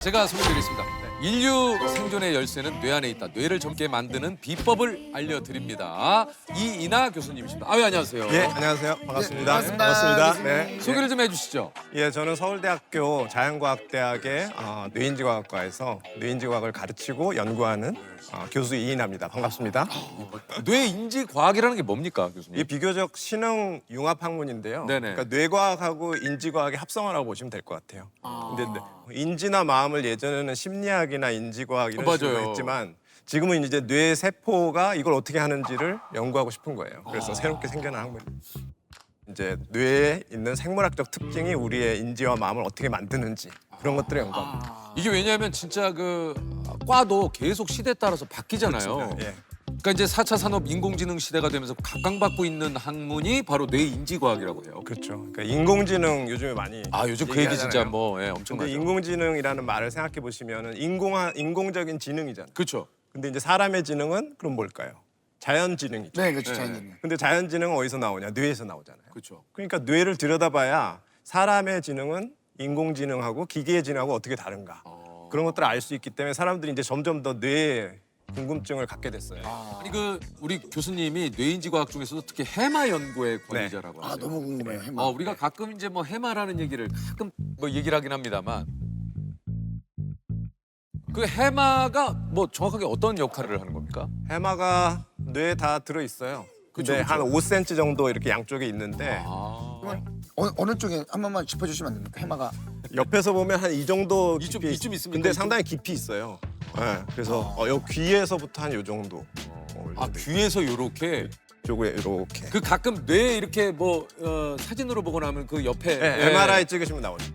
제가 소개드리겠습니다. 인류 생존의 열쇠는 뇌 안에 있다. 뇌를 젊게 만드는 비법을 알려드립니다. 이인하 교수님이십니다. 안녕하세요. 예, 안녕하세요. 반갑습니다. 네, 반갑습니다. 네. 소개를 좀 해주시죠. 예, 저는 서울대학교 자연과학대학의 뇌인지과학과에서 뇌인지과학을 가르치고 연구하는 교수 이인하입니다. 반갑습니다. 뇌인지과학이라는 게 뭡니까, 교수님? 이 비교적 신흥 융합 학문인데요. 네네. 그러니까 뇌과학하고 인지과학의 합성어라고 보시면 될 것 같아요. 근데 인지나 마음을 예전에는 심리학이나 인지과학 이런 식으로 맞아요. 했지만 지금은 이제 뇌 세포가 이걸 어떻게 하는지를 연구하고 싶은 거예요. 그래서 새롭게 생겨난 학문입니다. 이제 뇌에 있는 생물학적 특징이 우리의 인지와 마음을 어떻게 만드는지 그런 것들을 연구합니다. 이게 왜냐하면 진짜 그 과도 계속 시대에 따라서 바뀌잖아요. 예. 그러니까 이제 4차 산업 인공지능 시대가 되면서 각광받고 있는 학문이 바로 뇌인지과학이라고 해요. 그렇죠. 그러니까 인공지능 요즘에 많이 요즘 그 얘기 진짜 얘기하잖아요. 뭐 근데 엄청나죠. 인공지능이라는 말을 생각해 보시면은 인공적인 지능이잖아요. 그렇죠. 근데 이제 사람의 지능은 그럼 뭘까요? 자연지능이죠. 네, 그렇죠. 네. 자연인. 근데 자연지능은 어디서 나오냐? 뇌에서 나오잖아요. 그렇죠. 그러니까 뇌를 들여다봐야 사람의 지능은 인공지능하고 기계의 지능하고 어떻게 다른가. 그런 것들을 알 수 있기 때문에 사람들이 이제 점점 더 뇌에 궁금증을 갖게 됐어요. 아니 그 우리 교수님이 뇌인지과학 중에서도 특히 해마 연구의 권위자라고 하세요. 너무 궁금해요. 해마. 우리가 가끔 이제 뭐 해마라는 얘기를 가끔 뭐 얘기를 하긴 합니다만 그 해마가 뭐 정확하게 어떤 역할을 하는 겁니까? 해마가 뇌에 다 들어 있어요. 그쵸, 근데 그쵸. 한 5cm 정도 이렇게 양쪽에 있는데 그러면 어느 쪽에 한 번만 짚어주시면 안 됩니까? 해마가. 옆에서 보면 한 이 정도 이쯤 깊이 있습니까? 근데 이쯤? 상당히 깊이 있어요. 네, 그래서 요 귀에서부터 한 요 정도. 요 정도 귀에서 요렇게 이쪽에 이렇게. 그 가끔 뇌 이렇게 뭐 사진으로 보거나 하면 그 옆에 네, MRI 찍으시면 나오죠.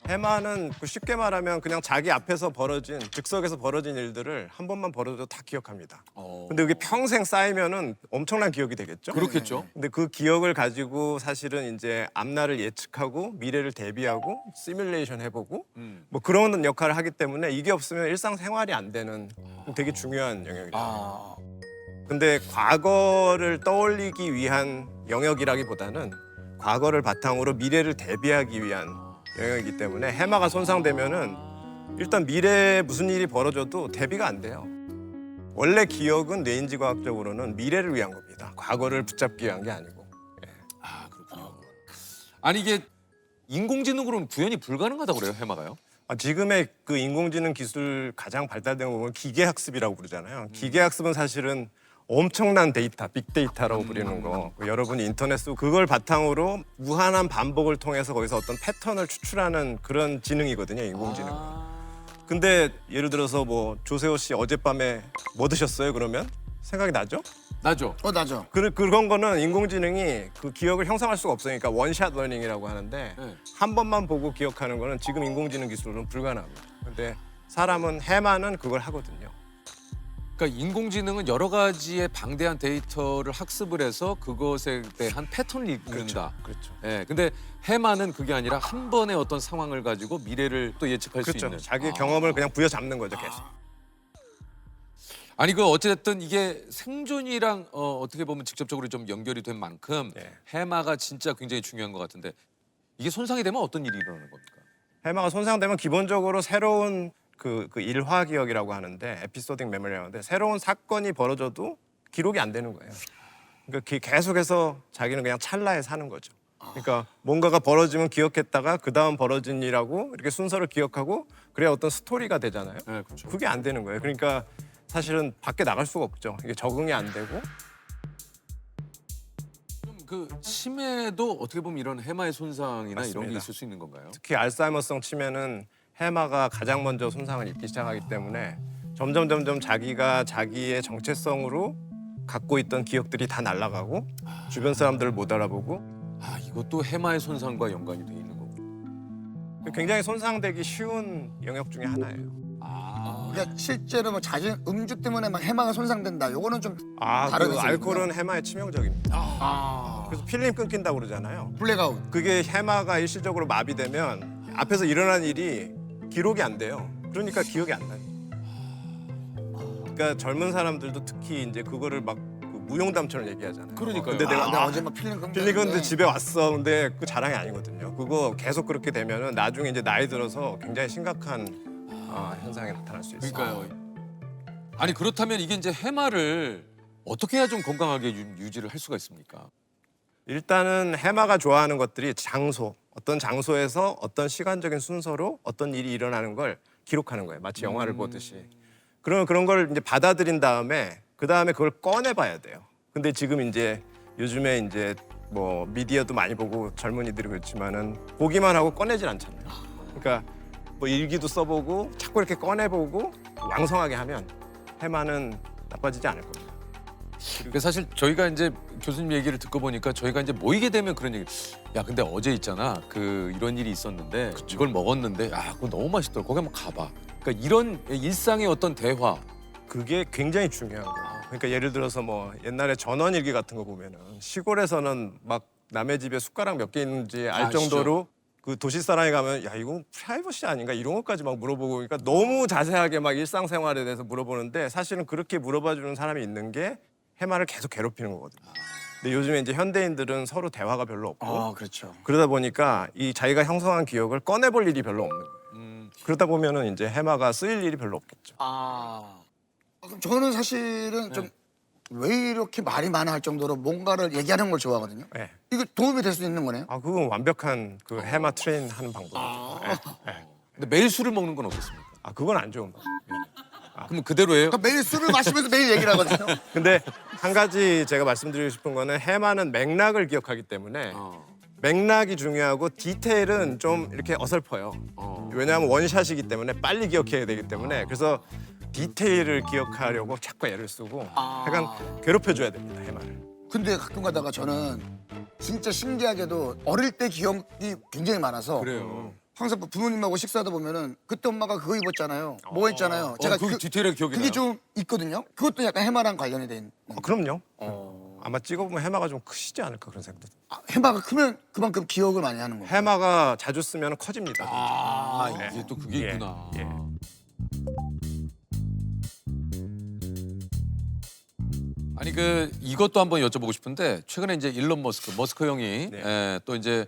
해마는 그 쉽게 말하면 그냥 자기 앞에서 벌어진 즉석에서 벌어진 일들을 한 번만 벌어도 다 기억합니다. 근데 그게 평생 쌓이면은 엄청난 기억이 되겠죠? 그렇겠죠. 근데 그 기억을 가지고 사실은 이제 앞날을 예측하고 미래를 대비하고 시뮬레이션 해보고 뭐 그런 역할을 하기 때문에 이게 없으면 일상생활이 안 되는 되게 중요한 영역이에요. 근데 과거를 떠올리기 위한 영역이라기보다는 과거를 바탕으로 미래를 대비하기 위한 영역이기 때문에 해마가 손상되면은 일단 미래에 무슨 일이 벌어져도 대비가 안 돼요. 원래 기억은 뇌인지과학적으로는 미래를 위한 겁니다. 과거를 붙잡기 위한 게 아니고. 그렇군요. 아니 이게 인공지능으로는 구현이 불가능하다고 그래요, 해마가요? 지금의 그 인공지능 기술 가장 발달된 거 보면 기계학습이라고 부르잖아요. 기계학습은 사실은 엄청난 데이터, 빅데이터라고 부르는 거. 여러분이 인터넷 쓰고 그걸 바탕으로 무한한 반복을 통해서 거기서 어떤 패턴을 추출하는 그런 지능이거든요, 인공지능은. 근데 예를 들어서 뭐 조세호 씨 어젯밤에 뭐 드셨어요? 그러면 생각이 나죠? 나죠. 나죠. 그런 거는 인공지능이 그 기억을 형성할 수가 없으니까 원샷 러닝이라고 하는데 네. 한 번만 보고 기억하는 거는 지금 인공지능 기술로는 불가능합니다. 근데 사람은 해마는 그걸 하거든요. 그러니까 인공지능은 여러 가지의 방대한 데이터를 학습을 해서 그것에 대한 패턴을 이끈다. 그렇죠. 예, 근데 해마는 그게 아니라 한 번의 어떤 상황을 가지고 미래를 또 예측할 수 그렇죠. 있는. 자기 경험을 그냥 부여잡는 거죠, 계속. 아니 그 어찌됐든 이게 생존이랑 어떻게 보면 직접적으로 좀 연결이 된 만큼 예. 해마가 진짜 굉장히 중요한 것 같은데 이게 손상이 되면 어떤 일이 일어나는 겁니까? 해마가 손상되면 기본적으로 새로운 그 일화 기억이라고 하는데 에피소딩 메모리라고 하는데 새로운 사건이 벌어져도 기록이 안 되는 거예요. 그러니까 계속해서 자기는 그냥 찰나에 사는 거죠. 그러니까 뭔가가 벌어지면 기억했다가 그 다음 벌어진 일하고 이렇게 순서를 기억하고 그래야 어떤 스토리가 되잖아요. 네, 그렇죠. 그게 안 되는 거예요. 그러니까 사실은 밖에 나갈 수가 없죠. 이게 적응이 안 되고. 그 치매도 어떻게 보면 이런 해마의 손상이나 이런 게 맞습니다. 있을 수 있는 건가요? 특히 알츠하이머성 치매는 해마가 가장 먼저 손상을 입기 시작하기 때문에 점점 자기가 자기의 정체성으로 갖고 있던 기억들이 다 날아가고 주변 사람들을 못 알아보고 이것도 해마의 손상과 연관이 돼 있는 거고. 굉장히 손상되기 쉬운 영역 중에 하나예요. 그러니까 실제로 뭐 잦은 음주 때문에 막 해마가 손상된다. 요거는 좀 다른 그 의견이군요. 알코올은 해마에 치명적입니다. 그래서 필름 끊긴다고 그러잖아요. 블랙아웃. 그게 해마가 일시적으로 마비되면 앞에서 일어난 일이 기록이 안 돼요. 그러니까 기억이 안 나요. 그러니까 젊은 사람들도 특히 이제 그거를 막 무용담처럼 얘기하잖아요. 그러니까요. 근데 내가 어제 막 필링 근데 집에 왔어. 근데 그 자랑이 아니거든요. 그거 계속 그렇게 되면은 나중에 이제 나이 들어서 굉장히 심각한 현상이 나타날 수 있어요. 그러니까요. 아니 그렇다면 이게 이제 해마를 어떻게 해야 좀 건강하게 유지를 할 수가 있습니까? 일단은 해마가 좋아하는 것들이 어떤 장소에서 어떤 시간적인 순서로 어떤 일이 일어나는 걸 기록하는 거예요. 마치 영화를 보듯이. 그런 걸 이제 받아들인 다음에 그 다음에 그걸 꺼내봐야 돼요. 근데 지금 이제 요즘에 이제 뭐 미디어도 많이 보고 젊은이들이 그렇지만은 보기만 하고 꺼내질 않잖아요. 그러니까 뭐 일기도 써보고 자꾸 이렇게 꺼내보고 왕성하게 하면 해마는 나빠지지 않을 겁니다. 그 사실 저희가 이제 교수님 얘기를 듣고 보니까 저희가 이제 모이게 되면 그런 얘기. 야 근데 어제 있잖아 그 이런 일이 있었는데 이걸 먹었는데 야 그거 너무 맛있더라. 거기 한번 가봐. 그러니까 이런 일상의 어떤 대화. 그게 굉장히 중요한 거예요. 그러니까 예를 들어서 뭐 옛날에 전원일기 같은 거 보면은 시골에서는 막 남의 집에 숟가락 몇 개 있는지 알 아시죠? 정도로 그 도시 사람이 가면 야 이거 프라이버시 아닌가 이런 것까지 막 물어보고 그러니까 너무 자세하게 막 일상생활에 대해서 물어보는데 사실은 그렇게 물어봐 주는 사람이 있는 게 해마를 계속 괴롭히는 거거든요. 근데 요즘에 이제 현대인들은 서로 대화가 별로 없고 그렇죠. 그러다 보니까 이 자기가 형성한 기억을 꺼내볼 일이 별로 없는 거예요. 그러다 보면은 이제 해마가 쓰일 일이 별로 없겠죠. 그럼 저는 사실은 좀 왜 이렇게 말이 많아 할 정도로 뭔가를 얘기하는 걸 좋아하거든요. 네. 이거 도움이 될 수 있는 거네요. 그건 완벽한 그 해마 트레인 하는 방법이죠. 근데 매일 술을 먹는 건 어떻습니까? 그건 안 좋은 방법. 그럼 그대로예요? 그러니까 매일 술을 마시면서 매일 얘기를 하거든요. 근데 한 가지 제가 말씀드리고 싶은 거는 해마는 맥락을 기억하기 때문에 맥락이 중요하고 디테일은 좀 이렇게 어설퍼요. 왜냐하면 원샷이기 때문에 빨리 기억해야 되기 때문에 그래서 디테일을 기억하려고 자꾸 애를 쓰고 약간 괴롭혀줘야 됩니다, 해마를. 근데 가끔 가다가 저는 진짜 신기하게도 어릴 때 기억이 굉장히 많아서 그래요. 항상 부모님하고 식사하다 보면은 그때 엄마가 그거 입었잖아요. 뭐 했잖아요. 제가 그 디테일하게 기억이 그게 나요. 좀 있거든요. 그것도 약간 해마랑 관련이 돼 있는. 그럼요. 아마 찍어보면 해마가 좀 크시지 않을까 그런 생각도 듭니다. 해마가 크면 그만큼 기억을 많이 하는 거예요. 해마가 자주 쓰면 커집니다. 이게 또 그게 예, 있구나. 예. 아니 그 이것도 한번 여쭤보고 싶은데 최근에 이제 일론 머스크 형이 네. 또 이제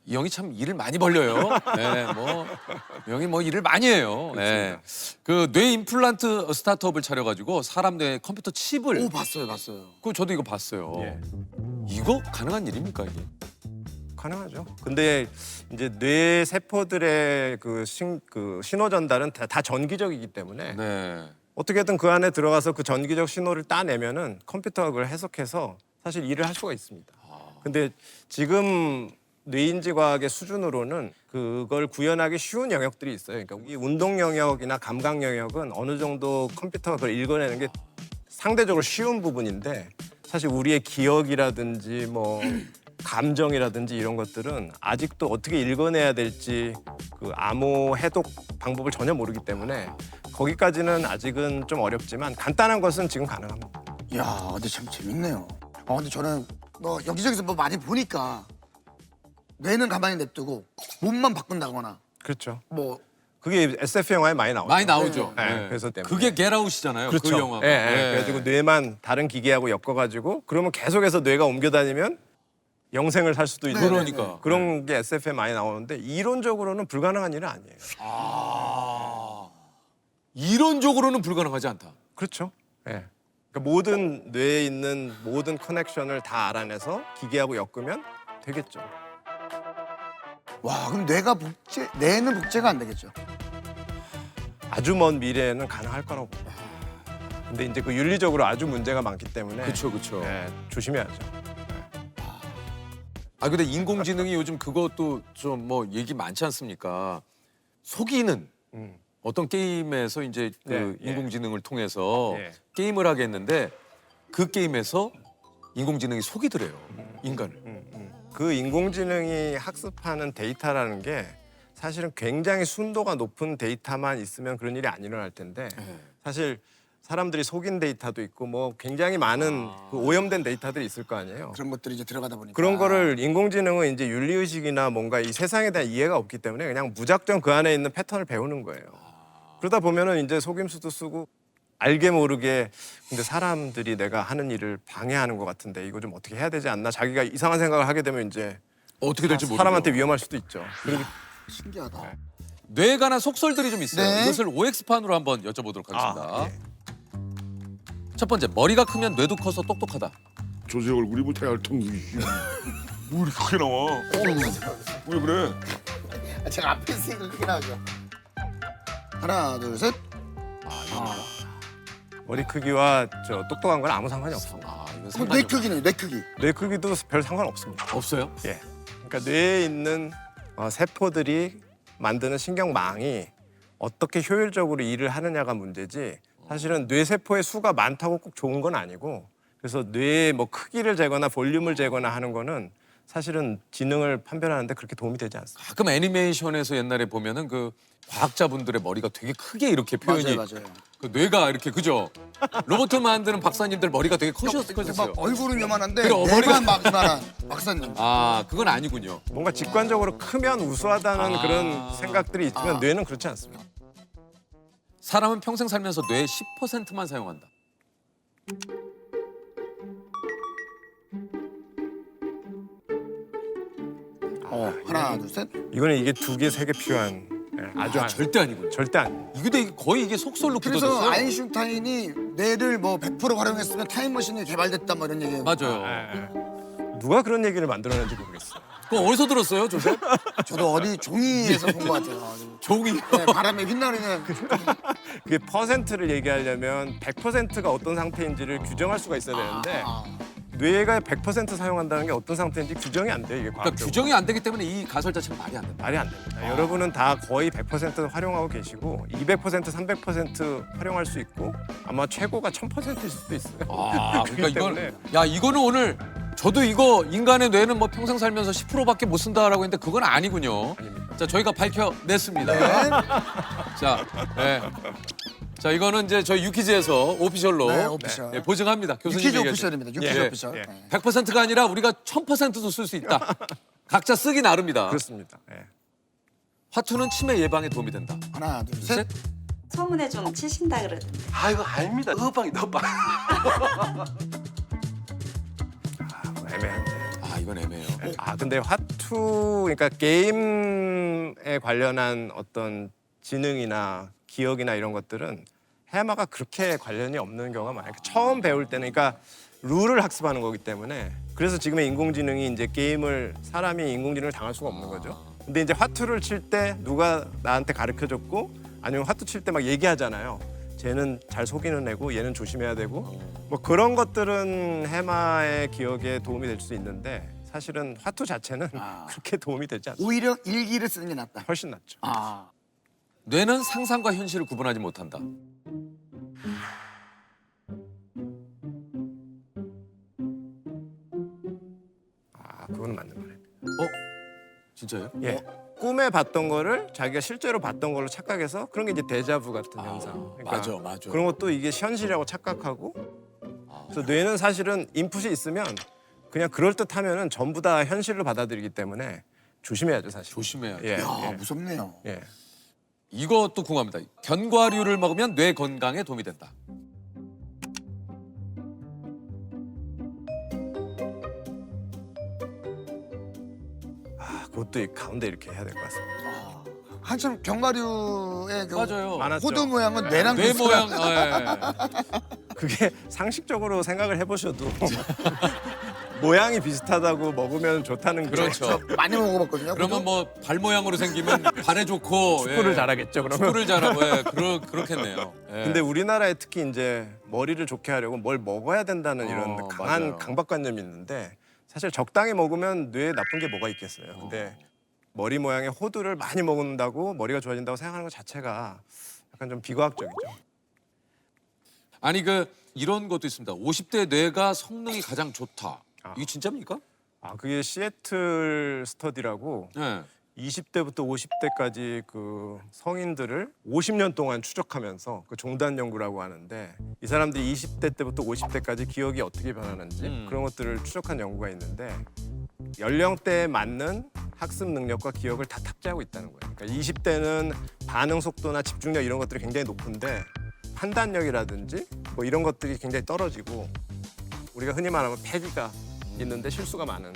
이 형이 참 일을 많이 벌려요. 뭐 이 형이 뭐 일을 많이 해요. 그 뇌 임플란트 스타트업을 차려가지고 사람 뇌 컴퓨터 칩을. 오 봤어요. 그 저도 이거 봤어요. 예. 이거 가능한 일입니까 이게? 가능하죠. 근데 이제 뇌 세포들의 그 신호 전달은 다 전기적이기 때문에 네. 어떻게든 그 안에 들어가서 그 전기적 신호를 따내면은 컴퓨터가 그걸 해석해서 사실 일을 할 수가 있습니다. 근데 지금 뇌인지 과학의 수준으로는 그걸 구현하기 쉬운 영역들이 있어요. 그러니까 이 운동 영역이나 감각 영역은 어느 정도 컴퓨터가 그걸 읽어내는 게 상대적으로 쉬운 부분인데 사실 우리의 기억이라든지 뭐 감정이라든지 이런 것들은 아직도 어떻게 읽어내야 될지 그 암호 해독 방법을 전혀 모르기 때문에 거기까지는 아직은 좀 어렵지만 간단한 것은 지금 가능합니다. 야, 근데 참 재밌네요. 근데 저는 뭐 여기저기서 뭐 많이 보니까 뇌는 가만히 냅두고 몸만 바꾼다거나 그렇죠. 뭐 그게 SF 영화에 많이 나오죠. 많이 나오죠. 네, 그래서 때문에. 그게 겟아웃이잖아요. 그 그렇죠. 영화가. 예, 예. 그래가지고 뇌만 다른 기계하고 엮어가지고 그러면 계속해서 뇌가 옮겨다니면 영생을 살 수도 있는 그러니까. 그런 게 SF에 많이 나오는데 이론적으로는 불가능한 일은 아니에요. 이론적으로는 불가능하지 않다. 그렇죠. 예. 그러니까 모든 뇌에 있는 모든 커넥션을 다 알아내서 기계하고 엮으면 되겠죠. 와, 그럼 뇌는 복제가 안 되겠죠. 아주 먼 미래에는 가능할 거라고 봅니다. 근데 이제 그 윤리적으로 아주 문제가 많기 때문에 그렇죠. 예, 조심해야죠. 근데 인공지능이 요즘 그것도 좀 뭐 얘기 많지 않습니까? 속이는 어떤 게임에서 이제 그 네, 예. 인공지능을 통해서 예. 게임을 하게 했는데 그 게임에서 인공지능이 속이더래요. 인간을. 그 인공지능이 학습하는 데이터라는 게 사실은 굉장히 순도가 높은 데이터만 있으면 그런 일이 안 일어날 텐데 사실 사람들이 속인 데이터도 있고 뭐 굉장히 많은 그 오염된 데이터들이 있을 거 아니에요. 그런 것들이 이제 들어가다 보니까 그런 거를 인공지능은 이제 윤리의식이나 뭔가 이 세상에 대한 이해가 없기 때문에 그냥 무작정 그 안에 있는 패턴을 배우는 거예요. 그러다 보면은 이제 속임수도 쓰고 알게 모르게 근데 사람들이 내가 하는 일을 방해하는 것 같은데 이거 좀 어떻게 해야 되지 않나 자기가 이상한 생각을 하게 되면 이제 어떻게 될지 모르죠. 사람한테 위험할 수도 있죠. 그리고 신기하다. 뇌에 관한 속설들이 좀 있어요. 네. 이것을 OX판으로 한번 여쭤보도록 하겠습니다. 예. 첫 번째, 머리가 크면 뇌도 커서 똑똑하다. 조세 얼굴이 뭐 대알통이 뭐 이렇게 크게 나와? 왜 그래? 제가 앞에 있으니까 크게 나오죠. 하나, 둘, 셋. 머리 크기와 저 똑똑한 건 아무 상관이 없습니다. 아, 이건 어, 상관이 뇌 크기네, 뇌 크기. 뇌 크기도 별 상관 없습니다. 없어요? 예. 그러니까 뇌에 있는 세포들이 만드는 신경망이 어떻게 효율적으로 일을 하느냐가 문제지 사실은 뇌 세포의 수가 많다고 꼭 좋은 건 아니고 그래서 뇌의 뭐 크기를 재거나 볼륨을 재거나 하는 거는 사실은 지능을 판별하는데 그렇게 도움이 되지 않습니다. 가끔 애니메이션에서 옛날에 보면은 그 과학자분들의 머리가 되게 크게 이렇게 표현이 맞아요. 그 뇌가 이렇게 그죠? 로봇 만드는 박사님들 머리가 되게 커졌어요. 막 얼굴은 요만한데 그래, 뇌만 막 이만한 박사님. 아, 그건 아니군요. 뭔가 직관적으로 크면 우수하다는 아. 그런 생각들이 있지만 뇌는 그렇지 않습니다. 사람은 평생 살면서 뇌의 10%만 사용한다. 하나, 둘, 셋. 이거는 이게 두 개, 세 개 필요한 아주 절대 아니군요. 절대 아니에요. 이게 거의 이게 속설로 그래서 굳어졌어요. 아인슈타인이 뇌를 뭐 100% 활용했으면 타임머신이 개발됐다 뭐 이런 얘기예요. 맞아요. 누가 그런 얘기를 만들어낸지 모르겠어요. 그거 어디서 들었어요, 조셉? 저도 어디 종이에서 본 것 같아요. 종이. 네, 바람에 휘날리는 그게 퍼센트를 얘기하려면 100%가 어떤 상태인지를 규정할 수가 있어야 되는데 뇌가 100% 사용한다는 게 어떤 상태인지 규정이 안 돼요. 이게 그러니까 과학적으로. 규정이 안 되기 때문에 이 가설 자체는 말이 안 된다. 말이 안 됩니다. 여러분은 다 거의 100% 활용하고 계시고 200%, 300% 활용할 수 있고 아마 최고가 1000%일 수도 있어요. 아, 그러니까 그렇기 이건 때문에 야, 이거는 오늘 저도 이거 인간의 뇌는 뭐 평생 살면서 10%밖에 못 쓴다라고 했는데 그건 아니군요. 아닙니다. 자, 저희가 밝혀냈습니다. 자, 네. 자, 이거는 이제 저희 유키즈에서 오피셜로 네, 오피셜. 네, 보증합니다. 교수님 유키즈 얘기하신. 오피셜입니다. 유키즈 예, 오피셜. 예. 네. 100%가 아니라 우리가 1000%도 쓸 수 있다. 각자 쓰기 나름이다. 그렇습니다. 예. 화투는 치매 예방에 도움이 된다. 하나, 둘, 셋. 셋. 소문에 좀 치신다 그러던데. 아 이거 아닙니다. 어방이다 어방. 애매한데. 아, 이건 애매해요. 근데 화투 그러니까 게임에 관련한 어떤 지능이나 기억이나 이런 것들은 해마가 그렇게 관련이 없는 경우가 많아요. 처음 배울 때는 그러니까 룰을 학습하는 거기 때문에 그래서 지금의 인공지능이 이제 게임을 사람이 인공지능을 당할 수가 없는 거죠. 근데 이제 화투를 칠 때 누가 나한테 가르쳐 줬고 아니면 화투 칠 때 막 얘기하잖아요. 쟤는 잘 속이는 애고 얘는 조심해야 되고 뭐 그런 것들은 해마의 기억에 도움이 될 수 있는데 사실은 화투 자체는 그렇게 도움이 되지 않습니다. 오히려 일기를 쓰는 게 낫다. 훨씬 낫죠. 아, 뇌는 상상과 현실을 구분하지 못한다. 그거는 맞는 말이에요. 진짜요? 예. 꿈에 봤던 거를 자기가 실제로 봤던 걸로 착각해서 그런 게 이제 데자부 같은 현상. 그러니까 맞아, 맞아. 그런 것도 이게 현실이라고 착각하고 그래서 뇌는 사실은 인풋이 있으면 그냥 그럴듯하면은 전부 다 현실로 받아들이기 때문에 조심해야죠, 사실. 조심해야죠. 예. 야, 예. 무섭네요. 예. 이것도 궁금합니다. 견과류를 먹으면 뇌 건강에 도움이 된다. 그것도 이 가운데 이렇게 해야 될 것 같습니다. 한참 견과류의 그 맞아요. 많았죠. 호두 모양은 뇌랑 뇌 비슷한 모양. 그게 상식적으로 생각을 해보셔도 모양이 비슷하다고 먹으면 좋다는 게 그렇죠. 많이 먹어봤거든요. 그러면 뭐 발 모양으로 생기면 발에 좋고 축구를 예. 잘하겠죠, 그러면. 축구를 잘하고 예. 그렇겠네요. 예. 근데 우리나라에 특히 이제 머리를 좋게 하려고 뭘 먹어야 된다는 이런 강한 맞아요. 강박관념이 있는데 사실 적당히 먹으면 뇌에 나쁜 게 뭐가 있겠어요. 근데 머리 모양의 호두를 많이 먹는다고 머리가 좋아진다고 생각하는 것 자체가 약간 좀 비과학적이죠. 아니 그 이런 것도 있습니다. 50대 뇌가 성능이 가장 좋다. 이게 진짜입니까? 그게 시애틀 스터디라고 예. 20대부터 50대까지 그 성인들을 50년 동안 추적하면서 그 종단 연구라고 하는데 이 사람들이 20대 때부터 50대까지 기억이 어떻게 변하는지 그런 것들을 추적한 연구가 있는데 연령대에 맞는 학습 능력과 기억을 다 탑재하고 있다는 거예요. 그러니까 20대는 반응 속도나 집중력 이런 것들이 굉장히 높은데 판단력이라든지 뭐 이런 것들이 굉장히 떨어지고 우리가 흔히 말하면 패기가 있는데 실수가 많은.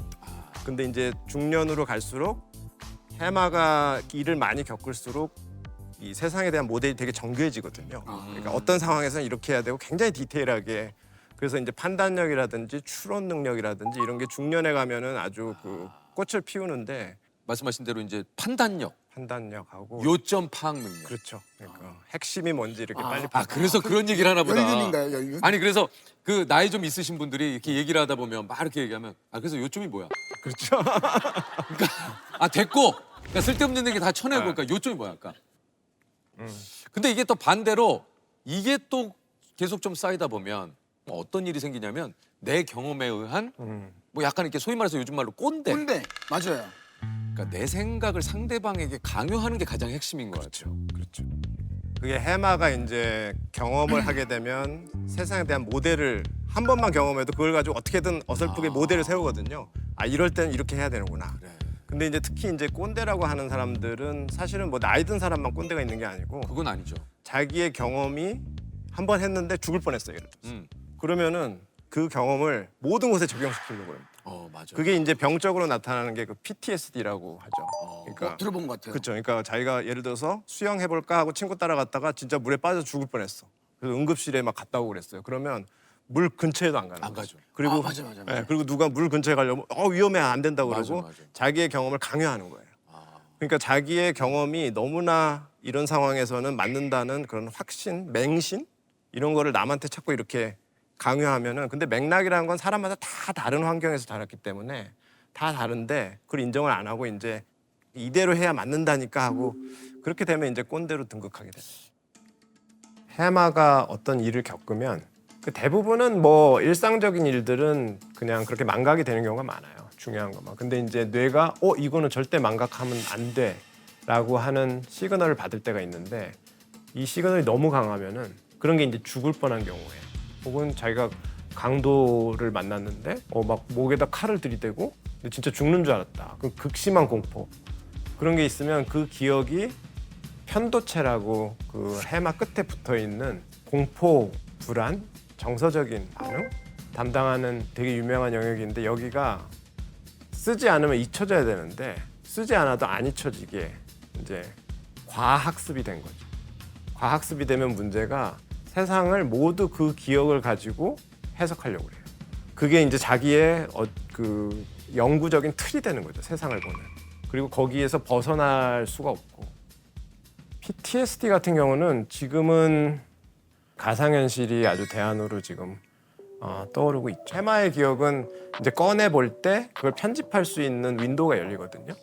근데 이제 중년으로 갈수록 해마가 일을 많이 겪을수록 이 세상에 대한 모델이 되게 정교해지거든요. 그러니까 어떤 상황에서는 이렇게 해야 되고 굉장히 디테일하게. 그래서 이제 판단력이라든지 추론 능력이라든지 이런 게 중년에 가면은 아주 그 꽃을 피우는데 말씀하신 대로 이제 판단력, 판단력하고 요점 파악 능력. 그렇죠. 그러니까 핵심이 뭔지 이렇게 빨리 아 그래서 그런 얘기를 하나 보다. 연륜인가요, 연륜? 아니 그래서 그 나이 좀 있으신 분들이 이렇게 얘기를 하다 보면 막 이렇게 얘기하면 아 그래서 요점이 뭐야? 그렇죠. 아 됐고 그러니까 쓸데없는 얘기 다 쳐내고 그러니까 요점이 뭐야? 아까. 근데 이게 또 반대로 이게 또 계속 좀 쌓이다 보면 어떤 일이 생기냐면 내 경험에 의한 뭐 약간 이렇게 소위 말해서 요즘 말로 꼰대. 꼰대 맞아요. 그러니까 내 생각을 상대방에게 강요하는 게 가장 핵심인 것 같아요. 그렇죠. 그게 해마가 이제 경험을 하게 되면 세상에 대한 모델을 한 번만 경험해도 그걸 가지고 어떻게든 어설프게 모델을 세우거든요. 아 이럴 땐 이렇게 해야 되는구나. 그래. 근데 이제 특히 이제 꼰대라고 하는 사람들은 사실은 뭐 나이 든 사람만 꼰대가 있는 게 아니고 그건 아니죠. 자기의 경험이 한 번 했는데 죽을 뻔했어요. 예를 들어서. 그러면은 그 경험을 모든 곳에 적용시키려고 해요. 맞아. 그게 이제 병적으로 나타나는 게 그 PTSD라고 하죠. 그러니까 들어본 것 같아요. 그렇죠. 그러니까 자기가 예를 들어서 수영 해볼까 하고 친구 따라갔다가 진짜 물에 빠져 죽을 뻔했어. 그래서 응급실에 막 갔다 오고 그랬어요. 그러면 물 근처에도 안 가는 안 거죠. 가죠. 그리고 맞아. 예, 그리고 누가 물 근처에 가려면 위험해 안 된다고 맞아, 그러고 맞아. 자기의 경험을 강요하는 거예요. 그러니까 자기의 경험이 너무나 이런 상황에서는 맞는다는 그런 확신, 맹신 이런 거를 남한테 자꾸 이렇게 강요하면은 근데 맥락이라는 건 사람마다 다 다른 환경에서 자랐기 때문에 다 다른데 그걸 인정을 안 하고 이제 이대로 해야 맞는다니까 하고 그렇게 되면 이제 꼰대로 등극하게 돼요. 해마가 어떤 일을 겪으면 그 대부분은 뭐 일상적인 일들은 그냥 그렇게 망각이 되는 경우가 많아요. 중요한 것만. 근데 이제 뇌가 이거는 절대 망각하면 안 돼라고 하는 시그널을 받을 때가 있는데 이 시그널이 너무 강하면은 그런 게 이제 죽을 뻔한 경우에 혹은 자기가 강도를 만났는데 막 목에다 칼을 들이대고 근데 진짜 죽는 줄 알았다. 그 극심한 공포 그런 게 있으면 그 기억이 편도체라고 그 해마 끝에 붙어 있는 공포, 불안, 정서적인 반응 담당하는 되게 유명한 영역인데 여기가 쓰지 않으면 잊혀져야 되는데 쓰지 않아도 안 잊혀지게 이제 과학습이 된 거죠. 과학습이 되면 문제가 세상을 모두 그 기억을 가지고 해석하려고 그래요. 그게 이제 자기의 그 영구적인 틀이 되는 거죠. 세상을 보는. 그리고 거기에서 벗어날 수가 없고. PTSD 같은 경우는 지금은 가상현실이 아주 대안으로 지금 떠오르고 있죠. 해마의 기억은 이제 꺼내 볼 때 그걸 편집할 수 있는 윈도우가 열리거든요.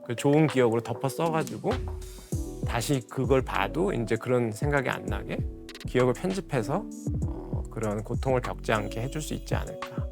그 좋은 기억으로 덮어 써가지고 다시 그걸 봐도 이제 그런 생각이 안 나게 기억을 편집해서 그런 고통을 겪지 않게 해줄 수 있지 않을까.